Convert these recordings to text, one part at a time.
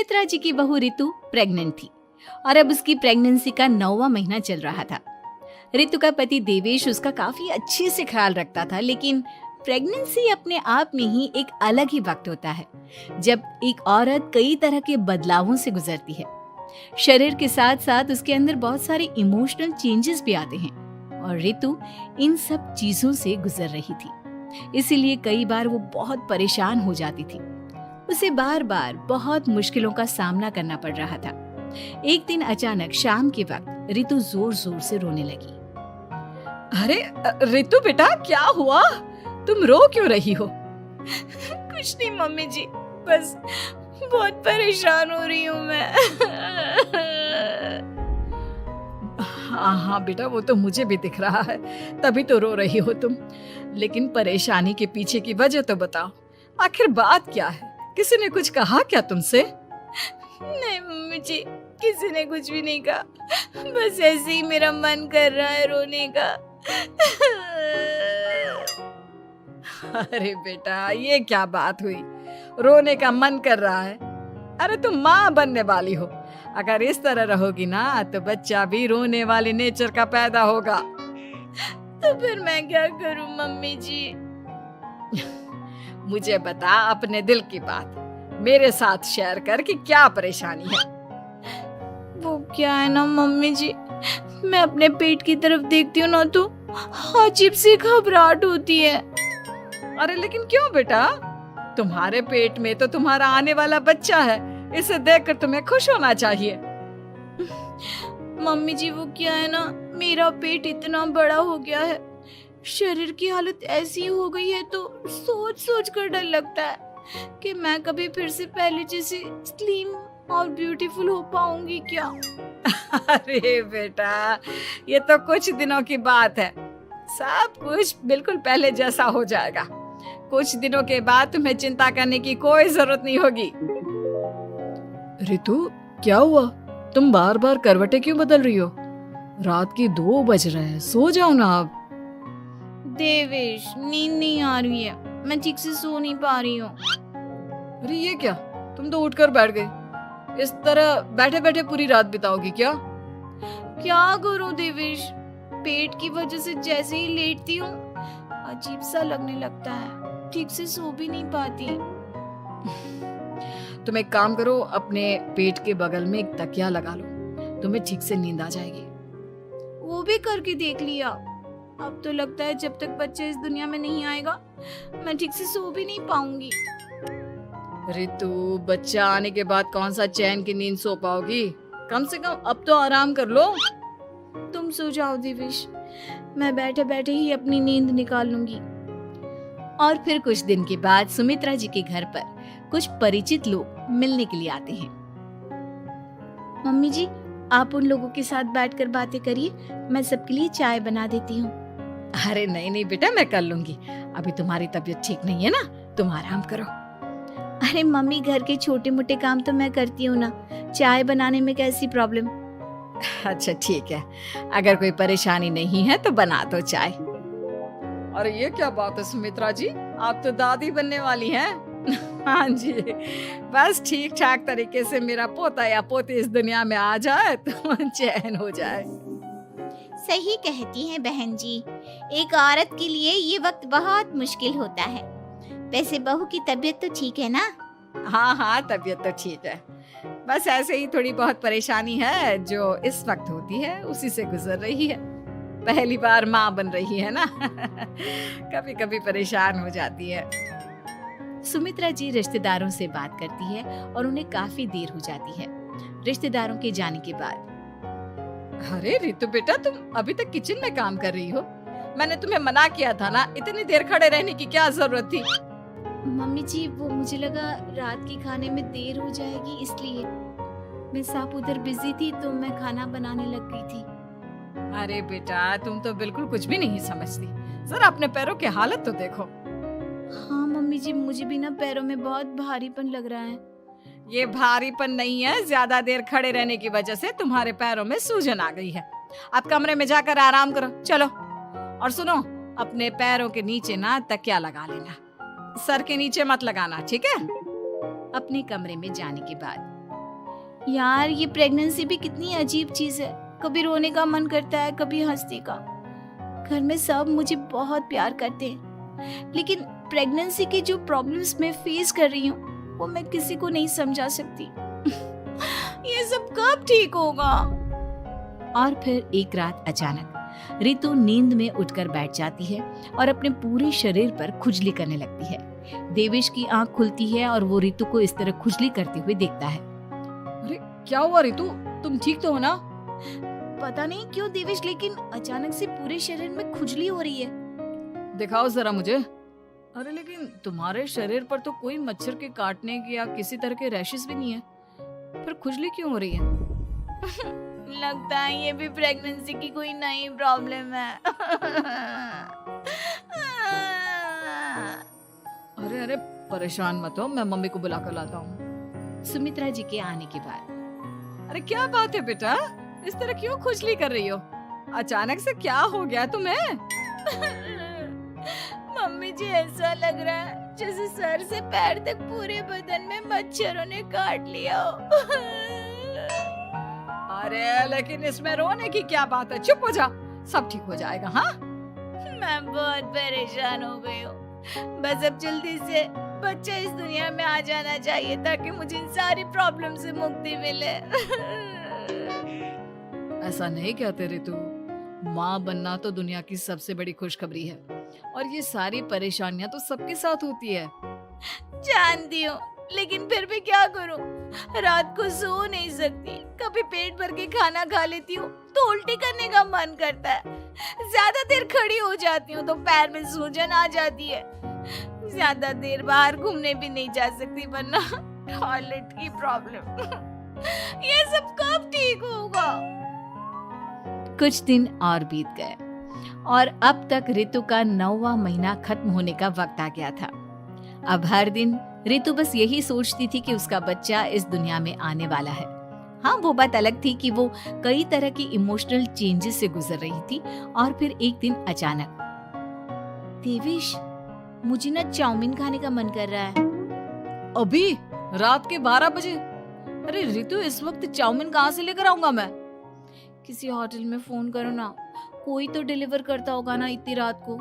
सुमित्रा जी की बहू रितु प्रेग्नेंट थी और अब उसकी प्रेगनेंसी का 9वां महीना चल रहा था। रितु का पति देवेश उसका काफी अच्छे से ख्याल रखता था, लेकिन प्रेगनेंसी अपने आप में ही एक अलग ही वक्त होता है जब एक औरत कई तरह के बदलावों से गुजरती है। शरीर के साथ साथ उसके अंदर बहुत सारे इमोशनल चेंजेस भी आते हैं और रितु इन सब चीजों से गुजर रही थी। इसीलिए कई बार वो बहुत परेशान हो जाती थी। उसे बार बार बहुत मुश्किलों का सामना करना पड़ रहा था। एक दिन अचानक शाम के वक्त रितु जोर जोर से रोने लगी। अरे रितु बेटा, क्या हुआ? तुम रो क्यों रही हो? कुछ नहीं मम्मी जी, बस बहुत परेशान हो रही हूँ मैं। हाँ बेटा, वो तो मुझे भी दिख रहा है, तभी तो रो रही हो तुम। लेकिन परेशानी के पीछे की वजह तो बताओ, आखिर बात क्या है? किसी ने कुछ कहा क्या तुमसे? नहीं मम्मी जी, किसी ने कुछ भी नहीं कहा, बस ऐसे ही मेरा मन कर रहा है रोने का। अरे बेटा, ये क्या बात हुई? रोने का मन कर रहा है? अरे तुम माँ बनने वाली हो, अगर इस तरह रहोगी ना तो बच्चा भी रोने वाले नेचर का पैदा होगा। तो फिर मैं क्या करूं मम्मी जी? मुझे बता अपने दिल की बात, मेरे साथ शेयर कर कि क्या परेशानी है। वो क्या है ना मम्मी जी, मैं अपने पेट की तरफ देखती हूँ ना तो अजीब सी घबराहट होती है। अरे लेकिन क्यों बेटा? तुम्हारे पेट में तो तुम्हारा आने वाला बच्चा है, इसे देखकर तुम्हें खुश होना चाहिए। मम्मी जी वो क्या है ना, मेरा पेट इतना बड़ा हो गया है, शरीर की हालत ऐसी हो गई है तो सोच सोच कर डर लगता है कि मैं कभी फिर से पहले जैसे स्लिम और ब्यूटीफुल हो पाऊंगी क्या। अरे बेटा, ये तो कुछ दिनों की बात है, सब कुछ बिल्कुल पहले जैसा हो जाएगा। कुछ दिनों के बाद तुम्हें चिंता करने की कोई जरूरत नहीं होगी। रितु, क्या हुआ? तुम बार बार करवटें क्यों बदल रही हो? रात के 2 बज रहे हैं, सो जाओ ना अब। देवेश, नींद नहीं आ रही है, मैं ठीक से सो नहीं पा रही हूँ। अरे ये क्या, तुम तो उठकर बैठ गई। इस तरह बैठे बैठे पूरी रात बिताओगी क्या? क्या करूं देवेश, पेट की वजह से जैसे ही लेटती हूँ अजीब सा लगने लगता है, ठीक से सो भी नहीं पाती। तुम एक काम करो, अपने पेट के बगल में एक तकिया लगा लो, तुम्हें ठीक से नींद आ जाएगी। वो भी करके देख लिया, अब तो लगता है जब तक बच्चा इस दुनिया में नहीं आएगा मैं ठीक से सो भी नहीं पाऊंगी। रितु, बच्चा आने के बाद कौन सा चैन की नींद सो पाओगी? कम से कम अब तो आराम कर लो। तुम सो जाओ देवेश, मैं बैठे बैठे ही अपनी नींद निकाल लूंगी। और फिर कुछ दिन के बाद सुमित्रा जी के घर पर कुछ परिचित लोग मिलने के लिए आते हैं। मम्मी जी, आप उन लोगों के साथ बैठकर बातें करिए, मैं सबके लिए चाय बना देती हूँ। अरे नहीं नहीं बेटा, मैं कर लूंगी, अभी तुम्हारी तबीयत ठीक नहीं है ना, तुम आराम करो। अरे मम्मी, घर के छोटे मोटे काम तो मैं करती हूँ ना, चाय बनाने में कैसी प्रॉब्लम? अच्छा ठीक है, अगर कोई परेशानी नहीं है तो बना दो चाय। अरे ये क्या बात है सुमित्रा जी, आप तो दादी बनने वाली हैं। हाँ जी, बस ठीक ठाक तरीके से मेरा पोता या पोती इस दुनिया में आ जाए तो चैन हो जाए। सही कहती हैं बहन जी, एक औरत के लिए ये वक्त बहुत मुश्किल होता है। वैसे बहू की तबीयत तो ठीक है ना? हाँ हाँ, तबीयत तो ठीक है, बस ऐसे ही थोड़ी बहुत परेशानी है जो इस वक्त होती है, उसी से गुजर रही है। पहली बार माँ बन रही है ना, कभी कभी परेशान हो जाती है। सुमित्रा जी रिश्तेदारों से बात करती है और उन्हें काफी देर हो जाती है। रिश्तेदारों के जाने के बाद, अरे रितु बेटा, तुम अभी तक किचन में काम कर रही हो? मैंने तुम्हें मना किया था ना, इतनी देर खड़े रहने की क्या जरूरत थी? मम्मी जी, वो मुझे लगा रात के खाने में देर हो जाएगी, इसलिए मैं साफ उधर बिजी थी तो मैं खाना बनाने लग गई थी। अरे बेटा, तुम तो बिल्कुल कुछ भी नहीं समझती, जरा अपने पैरों की हालत तो देखो। हाँ मम्मी जी, मुझे भी ना पैरों में बहुत भारीपन लग रहा है। ये भारीपन नहीं है, ज्यादा देर खड़े रहने की वजह से तुम्हारे पैरों में सूजन आ गई है। आप कमरे में जाकर आराम करो, चलो। और सुनो, अपने पैरों के नीचे ना तकिया लगा लेना, सर के नीचे मत लगाना, ठीक है? अपने कमरे में जाने के बाद यार ये प्रेगनेंसी भी कितनी अजीब चीज है, कभी रोने का मन करता है, कभी हंसने का। घर में सब मुझे बहुत प्यार करते हैं, लेकिन प्रेगनेंसी की जो प्रॉब्लम्स मैं फेस कर रही हूँ वो मैं किसी को नहीं समझा सकती। ये सब कब ठीक होगा? और फिर एक रात अचानक रितु नींद में उठकर बैठ जाती है और अपने पूरे शरीर पर खुजली करने लगती है। देवेश की आंख खुलती है और वो रितु को इस तरह खुजली करते हुए देखता है। अरे क्या हुआ रितु, तुम ठीक तो हो ना? पता नहीं क्यों देवेश, लेकिन अचानक से पूरे शरीर में खुजली हो रही है। दिखाओ जरा मुझे। अरे लेकिन तुम्हारे शरीर पर तो कोई मच्छर के काटने की या किसी तरह के रैशेस भी नहीं है, फिर खुजली क्यों हो रही है? लगता है ये भी प्रेगनेंसी की कोई नई प्रॉब्लम है। अरे अरे परेशान मत हो, मैं मम्मी को बुला कर लाता हूँ। सुमित्रा जी के आने के बाद अरे क्या बात है बेटा, इस तरह क्यों खुजली कर रही हो? अचानक से क्या हो गया तुम्हें? मम्मी जी ऐसा लग रहा है जैसे सर से पैर तक पूरे बदन में मच्छरों ने काट लिया हो। अरे लेकिन इसमें रोने की क्या बात है, चुप हो जा, सब ठीक हो जाएगा। हाँ मैं बहुत परेशान हो गई हूँ, बस अब जल्दी से बच्चा इस दुनिया में आ जाना चाहिए ताकि मुझे इन सारी प्रॉब्लम से मुक्ति मिले। ऐसा नहीं कहते रितु, माँ बनना तो दुनिया की सबसे बड़ी खुशखबरी है और ये सारी परेशानियां तो सबके साथ होती है। जानती हूँ, लेकिन फिर भी क्या करूँ, रात को सो नहीं सकती, कभी पेट भर के खाना खा लेती हूँ तो उल्टी करने का मन करता है, ज्यादा देर खड़ी हो जाती हूँ तो पैर में सूजन आ जाती है, ज्यादा देर बाहर घूमने भी नहीं जा सकती वरना टॉयलेट की प्रॉब्लम। ये सब कब ठीक होगा? कुछ दिन और बीत गए और अब तक रितु का 9वां महीना खत्म होने का वक्त आ गया था। अब हर दिन रितु बस यही सोचती थी कि उसका बच्चा इस दुनिया में आने वाला है। हाँ, वो बात अलग थी कि वो कई तरह की इमोशनल चेंजेस से गुजर रही थी और फिर एक दिन अचानक, देवेश मुझे ना चाउमीन खाने का मन कर रहा है। अभी रात के 12 बजे? अरे रितु, इस वक्त चाउमीन कहाँ से लेकर आऊंगा मैं? किसी होटल में फोन करो ना, कोई तो डिलीवर करता होगा ना इतनी रात को।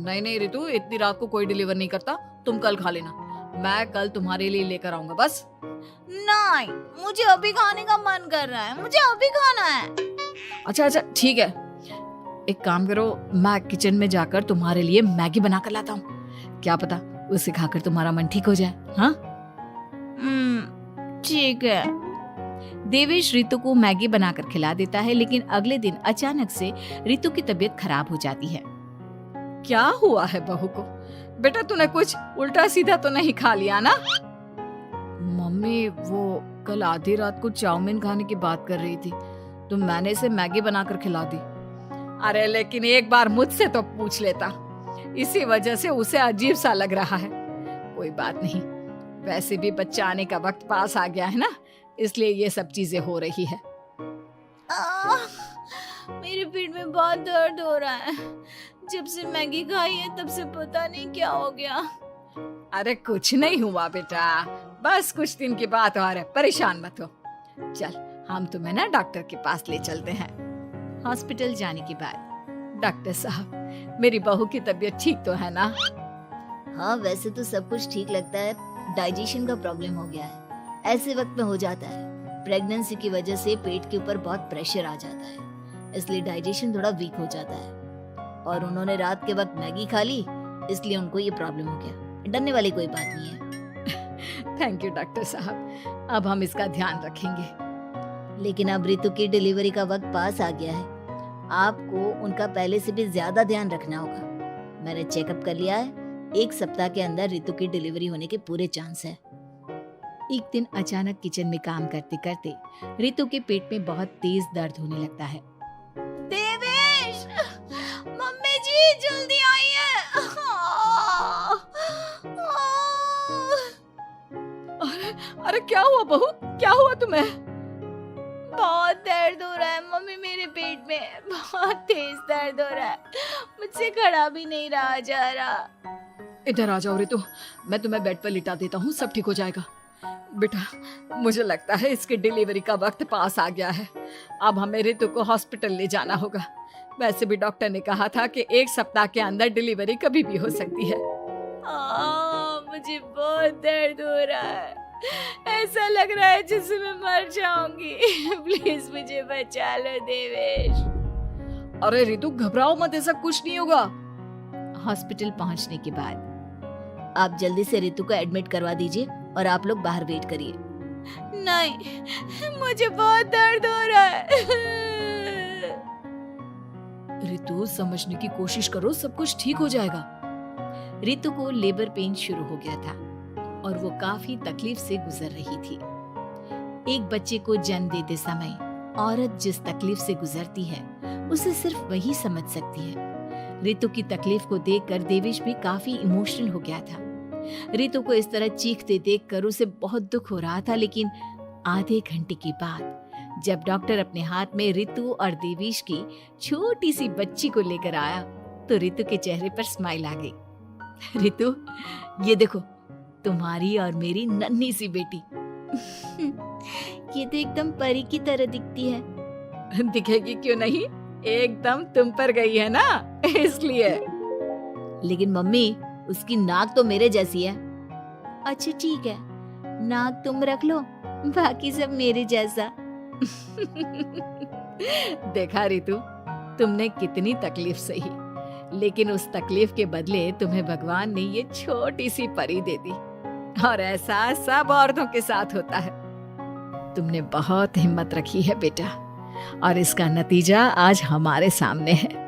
नहीं नहीं रितु, इतनी रात को कोई डिलीवर नहीं करता, तुम कल खा लेना, मैं कल तुम्हारे लिए लेकर आऊंगा बस। नहीं, मुझे अभी खाने का मन कर रहा है, मुझे अभी खाना है। अच्छा अच्छा ठीक है, एक काम करो, मैं किचन में जाकर तुम्हारे लिए मैगी बना कर लाता हूँ, क्या पता उसे खाकर तुम्हारा मन ठीक हो जाए। हाँ ठीक है। देवेश रितु को मैगी बनाकर खिला देता है, लेकिन अगले दिन अचानक से रितु की तबीयत खराब हो जाती है। क्या हुआ है बहू को? बेटा तूने कुछ उल्टा सीधा तो नहीं खा लिया ना? मम्मी वो कल आधी रात को चाउमीन खाने की बात कर रही थी तो मैंने इसे मैगी बनाकर खिला दी। अरे लेकिन एक बार मुझसे तो पूछ लेता, इसी वजह से उसे अजीब सा लग रहा है। कोई बात नहीं, वैसे भी बच्चा आने का वक्त पास आ गया है ना, इसलिए ये सब चीजें हो रही है। मेरे पेट में बहुत दर्द हो रहा है, जब से मैगी खाई है तब से पता नहीं क्या हो गया। अरे कुछ नहीं हुआ बेटा, बस कुछ दिन की बात और है, परेशान मत हो। चल हम तुम्हें ना डॉक्टर के पास ले चलते हैं। हॉस्पिटल जाने के बाद, डॉक्टर साहब मेरी बहू की तबीयत ठीक तो है ना? हाँ वैसे तो सब कुछ ठीक लगता है, डाइजेशन का प्रॉब्लम हो गया है, ऐसे वक्त में हो जाता है। प्रेगनेंसी की वजह से पेट के ऊपर बहुत प्रेशर आ जाता है, इसलिए डाइजेशन थोड़ा वीक हो जाता है। और उन्होंने रात के वक्त मैगी खा ली, इसलिए उनको ये प्रॉब्लम हो गया। डरने वाली कोई बात नहीं है। थैंक यू डॉक्टर साहब, अब हम इसका ध्यान रखेंगे। लेकिन अब रितु की डिलीवरी का वक्त पास आ गया है, आपको उनका पहले से भी ज्यादा ध्यान रखना होगा। मैंने चेकअप कर लिया है, 1 सप्ताह के अंदर रितु की डिलीवरी होने के पूरे चांस है। एक दिन अचानक किचन में काम करते करते रितु के पेट में बहुत तेज दर्द होने लगता है। देवेश, मम्मी जी जल्दी आइए। अरे क्या हुआ बहू, क्या हुआ तुम्हें? बहुत दर्द हो रहा है मम्मी, मेरे पेट में बहुत तेज दर्द हो रहा है, मुझसे खड़ा भी नहीं रहा जा रहा। इधर आ जाओ रितु, मैं तुम्हें बेड पर लिटा देता हूँ, सब ठीक हो जाएगा। बेटा मुझे लगता है इसकी डिलीवरी का वक्त पास आ गया है। अब हमें रितु को हॉस्पिटल ले जाना होगा। वैसे भी डॉक्टर ने कहा था कि 1 सप्ताह के अंदर डिलीवरी कभी भी हो सकती है। मुझे बहुत दर्द हो रहा है, ऐसा लग रहा है जैसे मैं मर जाऊंगी। प्लीज मुझे बचा लो देवेश। अरे रितु घबराओ मत, ऐसा कुछ नहीं होगा। हॉस्पिटल पहुंचने के बाद आप जल्दी से रितु को एडमिट करवा दीजिए और आप लोग बाहर वेट करिए। नहीं, मुझे बहुत दर्द हो रहा है। रितु समझने की कोशिश करो, सब कुछ ठीक हो जाएगा। रितु को लेबर पेन शुरू हो गया था और वो काफी तकलीफ से गुजर रही थी। एक बच्चे को जन्म देते समय औरत जिस तकलीफ से गुजरती है उसे सिर्फ वही समझ सकती है। रितु की तकलीफ को देखकर देवेश भी काफी इमोशनल हो गया था। रितु को इस तरह चीखते देखकर उसे बहुत दुख हो रहा था, लेकिन आधे घंटे के बाद जब डॉक्टर अपने हाथ में रितु और देवेश की छोटी सी बच्ची को लेकर आया तो रितु के चेहरे पर स्माइल आ गई। रितु, ये देखो तुम्हारी और मेरी नन्ही सी बेटी। ये तो एकदम परी की तरह दिखती है। दिखेगी क्यों नहीं, एकदम तुम पर गई है ना, इसलिए। लेकिन मम्मी, उसकी नाक तो मेरे जैसी है। अच्छा ठीक है, नाक तुम रख लो, बाकी सब मेरे जैसा। देखा रितु, तुमने कितनी तकलीफ सही, लेकिन उस तकलीफ के बदले तुम्हें भगवान ने ये छोटी सी परी दे दी। और ऐसा सब औरतों के साथ होता है। तुमने बहुत हिम्मत रखी है बेटा, और इसका नतीजा आज हमारे सामने है।